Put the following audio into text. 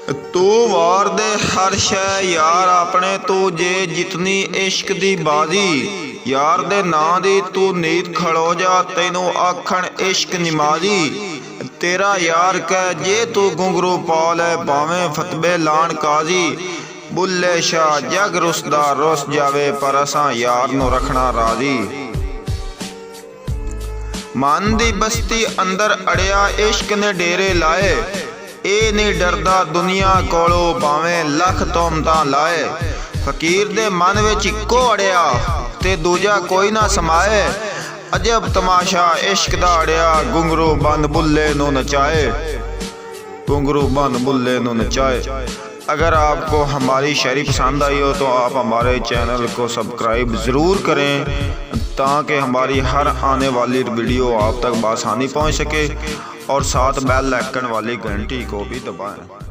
तू वार दे हर शै यार अपने तू जे जितनी इश्क दी बाजी यार दे नां दी तू नीत खड़ो जा तैनू आखण इश्क निमाजी तेरा यार कह जे तू घुंघरू पा लै भावें फतबे लाण काजी बुल्ले शाह जग रुसदा रुस जावे पर असां यार नू रखना राजी मन दी बस्ती अंदर अड़िया इश्क ने डेरे लाए ਇਹ नहीं डरदा दुनिया कोलों भावें लख तोहमतां लाए फकीर दे मन विच इक्को अड़िया ते दूजा कोई ना समाए अजब तमाशा इश्क दा अड़िया घुंघरू बंद बुल्ले नू नचाए घुंघरू बंद बुल्ले नू नचाए। अगर आपको हमारी शायरी पसंद आई हो तो आप हमारे चैनल को सब्सक्राइब ज़रूर करें ताकि हमारी हर आने वाली वीडियो आप तक बआसानी पहुंच सके और साथ बेल आइकन वाली घंटी को भी दबाएं।